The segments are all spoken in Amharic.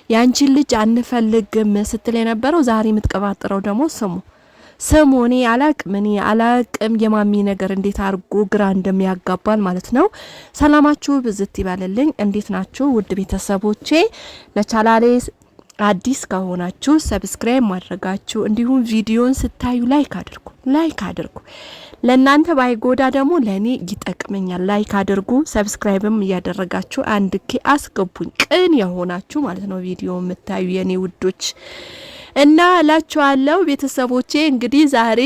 ያንቺን ልጅ አንፈልግም ስትል የነበረው ዛሬ የምትቀባጥረው ደግሞ ስሙ እኔ አላቅም የማሚ ነገር እንዴት አርጎ ግራ እንደሚያጋባል ማለት ነው። ሰላማችሁ ብዝት ይባልልኝ። እንዴት ናችሁ ውድ ቤተሰቦቼ? ለቻናሌ አዲስ ከሆናችሁ ሰብስክራይብ ማድረጋችሁ እንዲሁም ቪዲዮን ስታዩ ላይክ አድርጉ። ለእናንተ ባይጎዳ ደግሞ ለኔ ይጠቅመኛል። ላይክ አድርጉ፣ ሰብስክራይብም እያደረጋችሁ አንድኬ አስገቡኝ። ቅን የሆናችሁ ማለት ነው ቪዲዮ የምታዩ የኔ ውዶች እና ላችኋለሁ ቤተሰቦቼ። እንግዲህ ዛሬ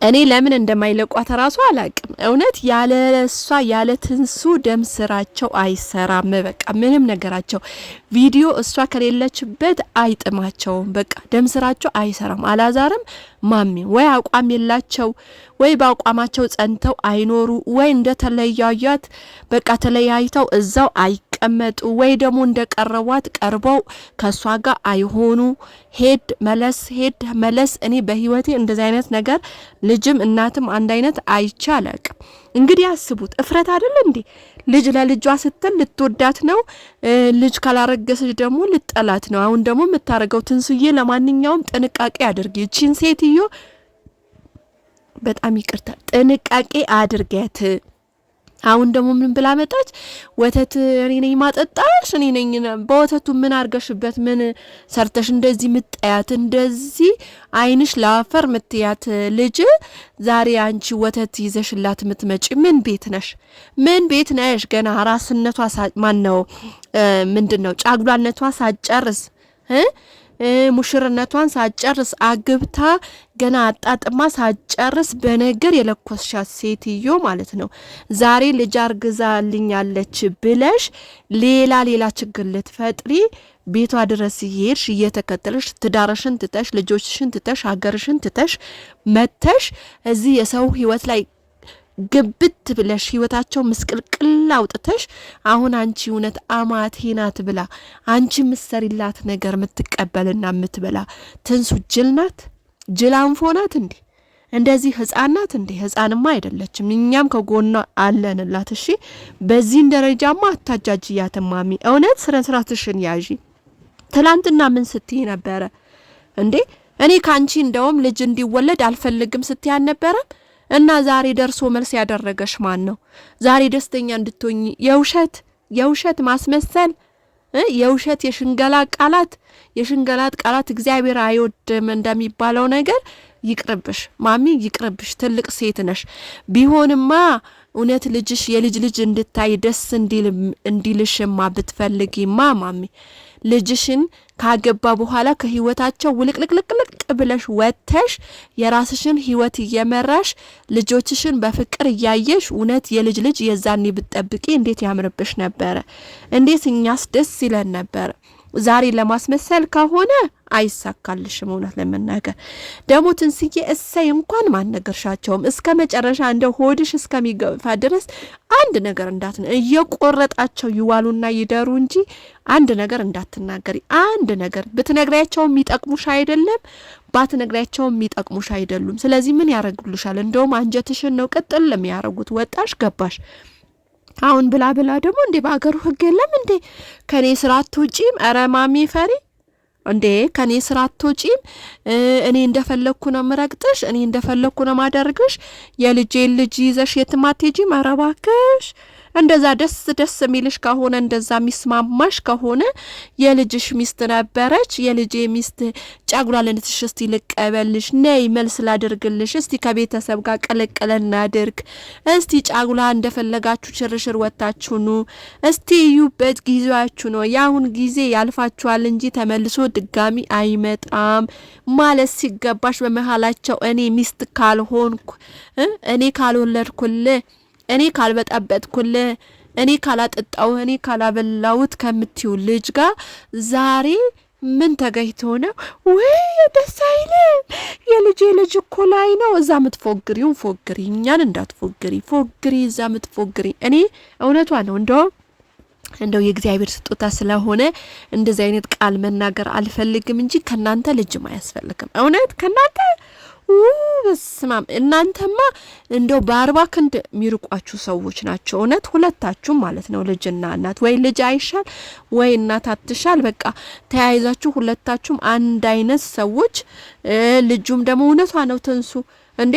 እኔ ለምን እንደማይለቋት ራሱ አላቅም። እውነት ያለሷ ያለ ትንሱ ደም ስራቸው አይሰራም። በቃ ምንም ነገራቸው ቪዲዮ እሷ ከሌለችበት አይጥማቸውም። በቃ ደም ስራቸው አይሰራም። አላዛርም ማሚ ወይ አቋም የላቸው ወይ በአቋማቸው ጸንተው አይኖሩ ወይ እንደተለያያት በቃ ተለያይተው እዛው አይቀመጡ ወይ ደግሞ እንደቀረቧት ቀርበው ከሷ ጋር አይሆኑ። ሄድ መለስ እኔ በህይወቴ እንደዚህ አይነት ነገር ልጅም እናትም አንድ አይነት አይቼ አላቅም። እንግዲህ አስቡት፣ እፍረት አይደል እንዴ? ልጅ ለልጇ ስትል ልትወዳት ነው። ልጅ ካላረገሰች ደግሞ ልጠላት ነው። አሁን ደግሞ የምታረገው ትንሱዬ፣ ለማንኛውም ጥንቃቄ አድርጊ። እቺን ሴትዮ በጣም ይቅርታ ጥንቃቄ አድርጊያት። አሁን ደግሞ ምን ብላ መጣች? ወተት እኔ ነኝ ማጠጣሽ፣ እኔ ነኝ። በወተቱ ምን አርገሽበት ምን ሰርተሽ እንደዚህ ምጣያት፣ እንደዚህ አይንሽ ላፈር ምትያት ልጅ ዛሬ አንቺ ወተት ይዘሽላት ምትመጪ ምን ቤት ነሽ? ገና ራስነቷ ማን ነው ምንድነው ጫጉላነቷ ሳጨርስ ሙሽርነቷን ሳጨርስ አግብታ ገና አጣጥማ ሳጨርስ በነገር የለኮስሻት ሴትዮ ማለት ነው። ዛሬ ልጅ አርግዛልኛለች ብለሽ ሌላ ችግር ልትፈጥሪ ቤቷ ድረስ ይሄድሽ እየተከተለሽ ትዳርሽን ትተሽ ልጆችሽን ትተሽ ሀገርሽን ትተሽ መተሽ እዚህ የሰው ህይወት ላይ ግብት ብለሽ ህይወታቸው ምስቅልቅል አውጥተሽ አሁን አንቺ እውነት አማቴ ናት ብላ አንቺ ምሰሪላት ነገር ምትቀበልና ምትበላ ትንሱ ጅል ናት? ጅል አንፎ ናት እንዴ? እንደዚህ ህፃን ናት እንዴ? ህፃንማ አይደለችም። እኛም ከጎኗ አለንላት። እሺ በዚህ ደረጃማ አታጃጅያት ማሚ። እውነት ስርዓትሽን ያዢ። ትላንትና ምን ስትይ ነበረ እንዴ? እኔ ካንቺ እንደውም ልጅ እንዲወለድ አልፈልግም ስትይ ነበረ። እና ዛሬ ደርሶ መልስ ያደረገሽ ማን ነው? ዛሬ ደስተኛ እንድትሆኚ የውሸት ማስመሰል የውሸት የሽንገላት ቃላት እግዚአብሔር አይወድም እንደሚባለው ነገር ይቅርብሽ ማሚ፣ ይቅርብሽ። ትልቅ ሴት ነሽ። ቢሆንማ እውነት ልጅሽ የልጅ እንድታይ ደስ እንዲልሽማ ብትፈልጊማ ማሚ ልጅሽን ካገባ በኋላ ከህይወታቸው ውልቅልቅልቅ ብለሽ ወተሽ የራስሽን ህይወት እየመራሽ ልጆችሽን በፍቅር እያየሽ እውነት የልጅ የዛኔ ብትጠብቂ እንዴት ያምርብሽ ነበር። እንዴት እኛስ ደስ ይለን ነበር። ዛሬ ለማስመሰል ከሆነ አይሳካልሽም። እውነት ለመናገር ደግሞ ትንስዬ እሰይ እንኳን ማነገርሻቸውም እስከ መጨረሻ እንደ ሆድሽ እስከሚገፋ ድረስ አንድ ነገር እየቆረጣቸው ይዋሉና ይደሩ እንጂ አንድ ነገር እንዳትናገሪ። አንድ ነገር ብትነግሪያቸው የሚጠቅሙሽ አይደለም፣ ባትነግሪያቸው የሚጠቅሙሽ አይደሉም። ስለዚህ ምን ያረጉልሻል? እንደውም አንጀትሽን ነው ቅጥል ለሚያረጉት። ወጣሽ ገባሽ አሁን ብላ ደግሞ እንዴ በአገሩ ህግ የለም እንዴ? ከኔ ስራ አትውጪም? ኧረ ማሚ ፈሪ እንዴ ከኔ ስራ አትውጪም? እኔ እንደፈለኩ ነው ምረግጥሽ፣ እኔ እንደፈለኩ ነው ማደርግሽ። የልጄን ልጅ ይዘሽ የትም አትሄጂም። ኧረ እባክሽ እንደዛ ደስ የሚልሽ ከሆነ እንደዛ ሚስማማሽ ከሆነ የልጅሽ ሚስት ነበረች። የልጄ ሚስት ጫጉላልነትሽ እስቲ ልቀበልሽ፣ ነይ መልስ ላድርግልሽ፣ እስቲ ከቤተሰብ ጋር ቀለቀለ እናድርግ፣ እስቲ ጫጉላ እንደፈለጋችሁ ሽርሽር ወጣችሁ ኑ፣ እስቲ ዩበት ጊዜያችሁ ነው። ያሁን ጊዜ ያልፋችኋል እንጂ ተመልሶ ድጋሚ አይመጣም ማለት ሲገባሽ በመሃላቸው እኔ ሚስት ካልሆንኩ እኔ ካልወለድኩልህ እኔ ካልበጣበጥኩል እኔ ካላጠጣው እኔ ካላበላውት ከምትዩ ልጅ ጋር ዛሬ ምን ተገይቶ ነው ወይ? ደስ አይልም። የልጅ እኮ ላይ ነው። እዛ ምትፎግሪው ፎግሪ፣ እኛን እንዳትፎግሪ ፎግሪ፣ እዛ ምትፎግሪ። እኔ እውነቷ ነው። እንደው የእግዚአብሔር ስጦታ ስለሆነ እንደዚህ አይነት ቃል መናገር አልፈልግም እንጂ ከናንተ ልጅም አያስፈልግም። እውነት ከናንተ በስማም እናንተማ እንደው በ40 ክንድ ሚርቋችሁ ሰዎች ናቸው እውነት ሁለታችሁም ማለት ነው ልጅና እናት ወይ ልጅ አይሻል ወይ እናት አትሻል በቃ ተያይዛችሁ ሁለታችሁም አንድ አይነት ሰዎች ልጁም ደግሞ እውነቷ ነው ትንሱ እንዴ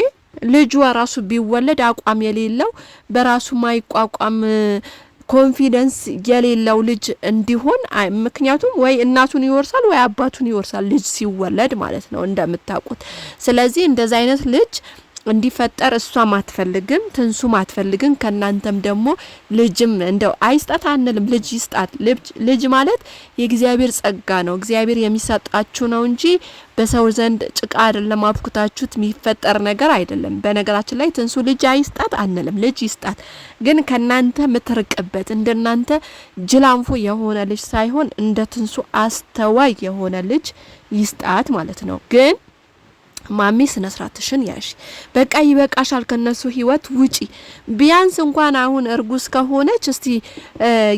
ልጁ ራሱ ቢወለድ አቋም የሌለው በራሱ ማይቋቋም ኮንፊደንስ የሌለው ልጅ እንዲሆን ምክንያቱም ወይ እናቱን ይወርሳል ወይ አባቱን ይወርሳል ልጅ ሲወለድ ማለት ነው እንደምታውቁት ስለዚህ እንደዛ አይነት ልጅ እንዲፈጠር እሷም አትፈልግም ትንሱም አትፈልግም ከናንተም ደግሞ ልጅም እንደው አይስጣት አንልም ልጅ ይስጣት ልጅ ማለት የእግዚአብሔር ጸጋ ነው እግዚአብሔር የሚሰጣችሁ ነው እንጂ በሰው ዘንድ ጭቃ አይደለም አብኩታችሁት የሚፈጠር ነገር አይደለም በነገራችን ላይ ትንሱ ልጅ አይስጣት አንልም ልጅ ይስጣት ግን ከናንተ ምትርቅበት እንደናንተ ጅላንፎ የሆነ ልጅ ሳይሆን እንደ ትንሱ አስተዋይ የሆነ ልጅ ይስጣት ማለት ነው ግን ማሚ ስነስራትሽን ያሽ በቃ ይበቃሻል ከነሱ ህይወት ውጪ ቢያንስ እንኳን አሁን እርጉዝ ከሆነች እስቲ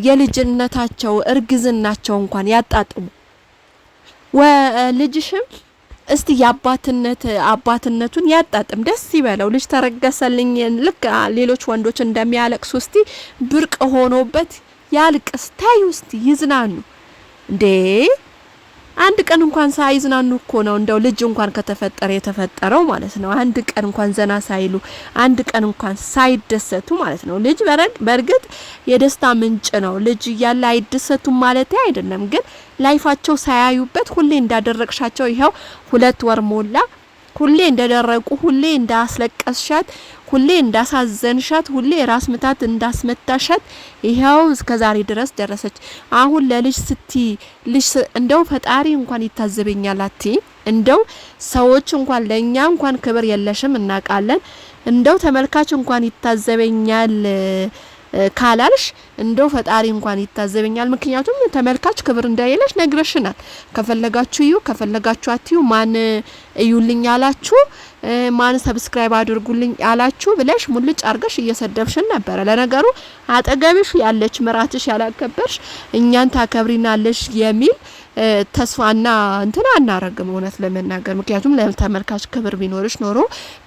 የልጅነታቸው እርግዝናቸው እንኳን ያጣጥሙ ወልጅሽም እስቲ አባትነቱን ያጣጥም ደስ ይበለው ልጅ ተረገሰልኝ ልክ ሌሎች ወንዶች እንደሚያለቅሱ እስቲ ብርቅ ሆኖበት ያልቅስ ታዩ እስቲ ይዝናኑ እንዴ አንድ ቀን እንኳን ሳይዝናኑ እኮ ነው እንደው ልጅ እንኳን ከተፈጠረ የተፈጠረው ማለት ነው አንድ ቀን እንኳን ዘና ሳይሉ አንድ ቀን እንኳን ሳይደሰቱ ማለት ነው ልጅ በርግጥ የደስታ ምንጭ ነው ልጅ ያለ አይደሰቱም ማለት አይደለም ግን ላይፋቸው ሳያዩበት ሁሌ እንዳደረቅሻቸው ይሄው 2 ወር ሞላ ሁሌ እንደደረቁ ሁሌ እንዳስለቀስሻት ሁሌ እንዳሳዘንሻት ሁሌ ራስ ምታት እንዳስመታሻት ይሄው እስከዛሬ ድረስ ደረሰች አሁን ለልጅ ስቲ ልጅ እንደው ፈጣሪ እንኳን ይታዘበኛል አቲ እንደው ሰዎች እንኳን ለኛ እንኳን ክብር የለሽም እናቃለን እንደው ተመልካች እንኳን ይታዘበኛል ካላልሽ እንደው ፈጣሪ እንኳን ይታዘበኛል ምክንያቱም ተመልካች ክብር እንደሌለሽ ነግረሽናል ከፈለጋችሁ እዩ ከፈለጋችሁ አትዩ ማን እዩልኝ አላችሁ ማን ሰብስክራይብ አድርጉልኝ አላችሁ ብለሽ ሙልጭ አርገሽ እየሰደብሽን ነበር ለነገሩ አጠገብሽ ያለች መራትሽ ያላከበርሽ እኛን ታከብሪናለሽ የሚል ተስፋና እንትና አናረግም እውነት ለመናገር ምክንያቱም ለተመልካች ክብር ቢኖርሽ ኖሮ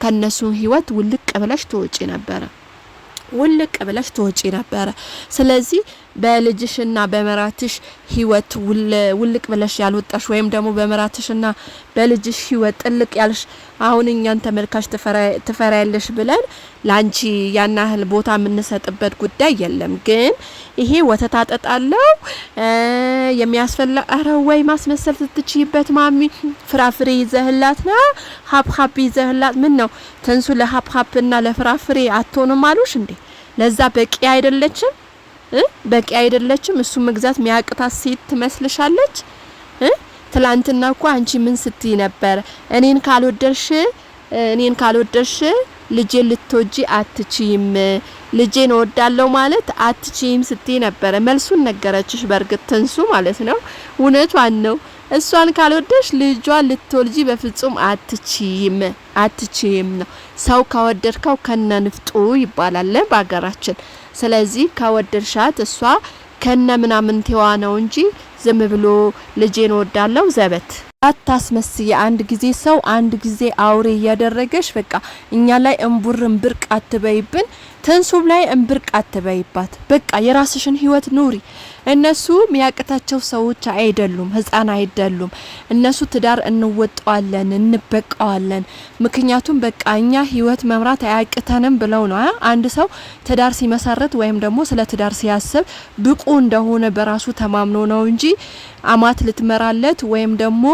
ከነሱ ህይወት ውልቅ ብለሽ ትወጪ ነበር ውልቅ ብለሽ ትወጪ ነበር ስለዚህ በልጅሽና በመራትሽ ህይወት ውልቅ ብለሽ ያልወጣሽ ወይም ደግሞ በመራትሽና በልጅሽ ህይወት ጥልቅ ያልሽ አሁን እኛን ተመልካች ተፈራያለሽ ብለን ላንቺ ያናህል ቦታ ምንሰጥበት ጉዳይ የለም ግን ይሄ ወተታጠጣለው የሚያስፈላ ወይ ማስመሰል ትትጪበት ማሚ ፍራፍሬ ይዘህላትና ሀብሀብ ይዘህላት ምን ነው ተንሱ ለሀብሀብና ለፍራፍሬ አትሆንም አሉሽ እንዴ ለዛ በቂ አይደለችም በቂ አይደለችም እሱ መግዛት ሚያቅታት ሴት ትመስልሻለች ትላንትና እኮ አንቺ ምን ስትይ ነበር እኔን ካልወደድሽ ልጄ ልትወጂ አትቺም ልጄን ወዳለው ማለት አትቺም ስትይ ነበር መልሱን ነገረችሽ በርግጥ ትንሱ ማለት ነው እውነቷን ነው እሷን ካልወደድሽ ልጇን ልትወልጂ በፍጹም አትቺም ነው ሰው ካወደድከው ከነንፍጡ ይባላል በአገራችን ስለዚህ ካወደድሻት እሷ ከነ ምናምን ተዋ ነው እንጂ ዝም ብሎ ልጄን ወዳለው ዘበት አታስመስይ አንድ ጊዜ ሰው አንድ ጊዜ አውሬ ያደረገሽ በቃ እኛ ላይ እንብርቅ አትበይብን ተንሱም ላይ እንብርቅ አትበይባት በቃ የራስሽን ህይወት ኑሪ እነሱ ሚያቀታቸው ሰዎች አይደሉም ህፃን አይደሉም እነሱ ትዳር እንወጣዋለን እንበቃዋለን ምክንያቱም በቃ እኛ ህይወት መምራት አያቅተንም ብለው ነው አንድ ሰው ትዳር ሲመሰረት ወይም ደግሞ ስለ ትዳር ሲያስብ ብቁ እንደሆነ በራሱ ተማምኖ ነው እንጂ አማት ልትመራለት ወይም ደግሞ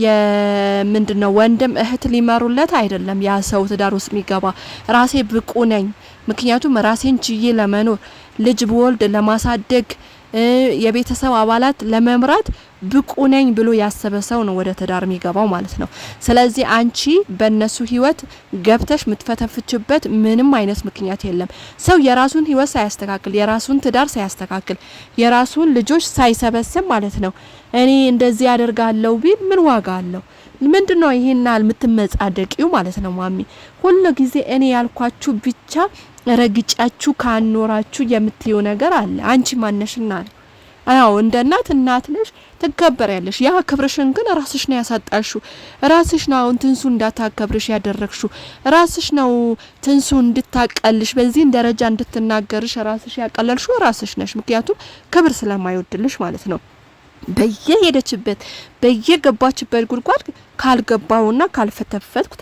የምንድነው ወንድም እህት ሊመሩለት አይደለም ያ ሰው ትዳር ውስጥ የሚገባ ራሴ ብቁ ነኝ ምክንያቱም ራሴን ችዬ ለመኖር ልጅ በወልድ ለማሳደግ የቤተሰብ አባላት ለመምራት ብቁ ነኝ ብሎ ያሰበ ሰው ነው ወደ ትዳር የሚገባው ማለት ነው ስለዚህ አንቺ በእነሱ ህይወት ገብተሽ ምትፈተፍችበት ምንም አይነት ምክንያት የለም ሰው የራሱን ህይወት ሳያስተካክል የራሱን ትዳር ሳያስተካክል የራሱን ልጆች ሳይሰበስብ ማለት ነው እኔ እንደዚህ ያደርጋለሁ ቢል ምን ዋጋ አለው ምንድነው ይሄናል ምትመጻደቂው ማለት ነው ማሚ ሁሉ ጊዜ እኔ ያልኳችሁ ብቻ ረግጫችሁ ካኖራችሁ የምትዩ ነገር አለ አንቺ ማነሽና አዎ እንደ እናት ነሽ ትከበሪያለሽ። ያ ክብርሽን ግን ራስሽ ነው ያሳጣሽው። ራስሽ ነው ትንሱ እንዳታከብርሽ ያደረግሽው። ራስሽ ነው ትንሱ እንድታቀልሽ በዚህ ደረጃ እንድትናገርሽ ራስሽ ያቀለልሽው ራስሽ ነሽ። ምክንያቱም ክብር ስለማይወድልሽ ማለት ነው። በየሄደችበት በየገባችበት ጉድጓድ ካልገባውና ካልፈተፈትኩ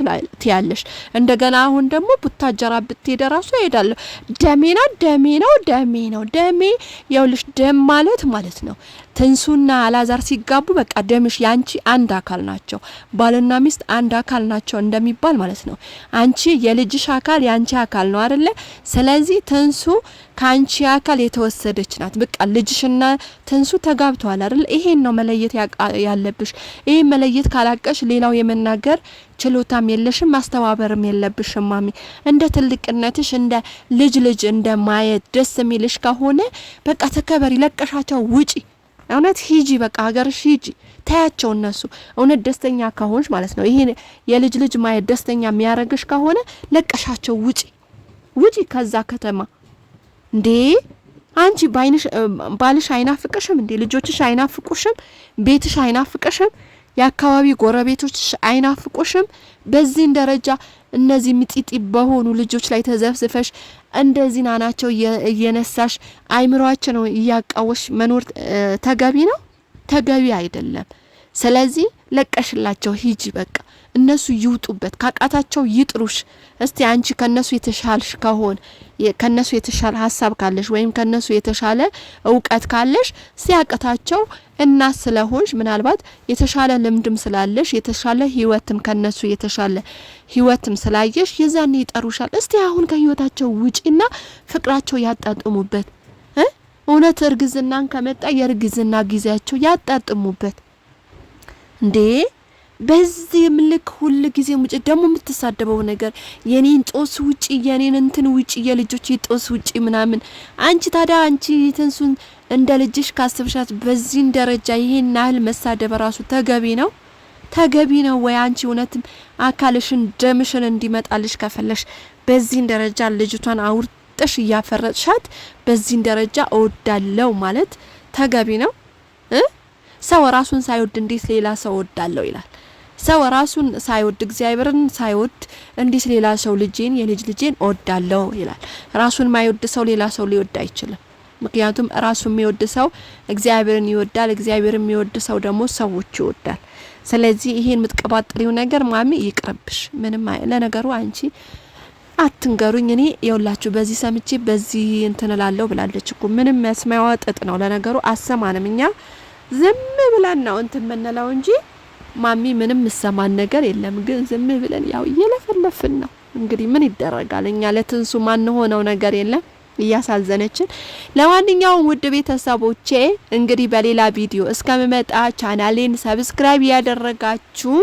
ትያለሽ። እንደገና አሁን ደግሞ ቡታጀራ ብትሄደ ራሱ እሄዳለሁ። ደሜ ያውልሽ ደም ማለት ነው። ትንሱና አላዛር ሲጋቡ በቃ ደምሽ ያንቺ አንድ አካል ናቸው። ባልና ሚስት አንድ አካል ናቸው እንደሚባል ማለት ነው። አንቺ የልጅሽ አካል ያንቺ አካል ነው አይደለ? ስለዚህ ትንሱ ካንቺ አካል የተወሰደች ናት። በቃ ልጅሽና ትንሱ ተጋብተዋል አይደል? ይሄን ነው መለየት ያለብሽ። ይሄ መለየት ካላቀሽ ሌላው የመናገር ችሎታም የለሽም፣ ማስተባበርም የለብሽም። ማሚ እንደ ትልቅነትሽ እንደ ልጅ እንደ ማየት ደስ የሚልሽ ከሆነ በቃ ተከበሪ፣ ለቀሻቸው ውጪ። እውነት ሂጂ፣ በቃ ሀገርሽ ሂጂ፣ ታያቸው እነሱ። እውነት ደስተኛ ከሆንሽ ማለት ነው። ይሄ የልጅ ማየት ደስተኛ የሚያረግሽ ከሆነ ለቀሻቸው ውጪ ከዛ ከተማ። እንዴ አንቺ ባልሽ አይናፍቅሽም እንዴ? ልጆችሽ አይናፍቁሽም? ቤትሽ አይናፍቅሽም? የአካባቢ ጎረቤቶችሽ አይናፍቁሽም? በዚህ ደረጃ እነዚህ ምጥጥ በሆኑ ልጆች ላይ ተዘፍዝፈሽ እንደዚህ ናናቸው እየነሳሽ አይምሮአቸው ነው እያቃወሽ መኖር ተገቢ ነው? ተገቢ አይደለም። ስለዚህ ለቀሽላቸው ሂጂ በቃ። እነሱ ይውጡበት፣ ካቃታቸው ይጥሩሽ። እስቲ አንቺ ከነሱ የተሻልሽ ከሆነ ከነሱ የተሻለ ሀሳብ ካለሽ ወይም ከነሱ የተሻለ እውቀት ካለሽ ሲያቀታቸው እና ስለሆንሽ ምናልባት የተሻለ ልምድም ስላለሽ የተሻለ ህይወትም ከነሱ የተሻለ ህይወትም ስላየሽ የዛኔ ይጠሩሻል። እስቲ አሁን ከህይወታቸው ውጪና ፍቅራቸው ያጣጥሙበት። እውነት እርግዝናን ከመጣ የእርግዝና ጊዜያቸው ያጣጥሙበት። እንዴ በዚህ ምልክ ሁሉ ጊዜ ሙጭ ደግሞ የምትሳደበው ነገር የኔን ጦስ ውጪ የኔን እንትን ውጪ የልጆች ጦስ ውጪ ምናምን። አንቺ ታዲያ አንቺ ትንሱን እንደ ልጅሽ ካስብሻት በዚህ ደረጃ ይሄን ያህል መሳደብ ራሱ ተገቢ ነው ወይ? አንቺ እውነትም አካልሽን ደምሽን እንዲመጣልሽ ከፈለሽ በዚህ ደረጃ ልጅቷን አውርጠሽ እያፈረጥሻት በዚህ ደረጃ እወዳለው ማለት ተገቢ ነው? ሰው ራሱን ሳይወድ እንዴት ሌላ ሰው እወዳለው ይላል? ሰው ራሱን ሳይወድ እግዚአብሔርን ሳይወድ እንዴት ሌላ ሰው የልጅ ልጄን እወዳለው ይላል? ራሱን ማይወድ ሰው ሌላ ሰው ሊወድ አይችልም። ምክንያቱም ራሱን የሚወድ ሰው እግዚአብሔርን ይወዳል፣ እግዚአብሔርን የሚወድ ሰው ደግሞ ሰዎች ይወዳል። ስለዚህ ይሄን የምትቀባጥሪው ነገር ማሚ ይቅርብሽ። ምንም ለነገሩ አንቺ አትንገሩኝ። እኔ የውላችሁ በዚህ ሰምቼ በዚህ እንትንላለው ብላለች እኮ። ምንም መስማያዋ ጥጥ ነው። ለነገሩ አሰማንም እኛ ዝም ብለን ነው እንትን ምንለው እንጂ ማሚ ምንም ሰማን ነገር የለም። ግን ዝም ብለን ያው እየለፈለፍን ነው። እንግዲህ ምን ይደረጋል? እኛ ለትንሱ ማን ሆነው ነገር የለም። እያሳዘነችን። ለማንኛውም ውድ ቤተሰቦቼ እንግዲህ በሌላ ቪዲዮ እስከምመጣ ቻናሌን ሰብስክራይብ ያደረጋችሁ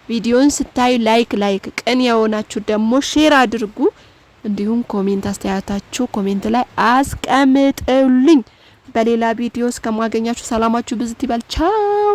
ቪዲዮን ስታይ ላይክ ቅን የሆናችሁ ደግሞ ሼር አድርጉ። እንዲሁም ኮሜንት አስተያየታችሁ ኮሜንት ላይ አስቀምጡልኝ። በሌላ ቪዲዮ እስከማገኛችሁ ሰላማችሁ ብዝት ይበል። ቻው።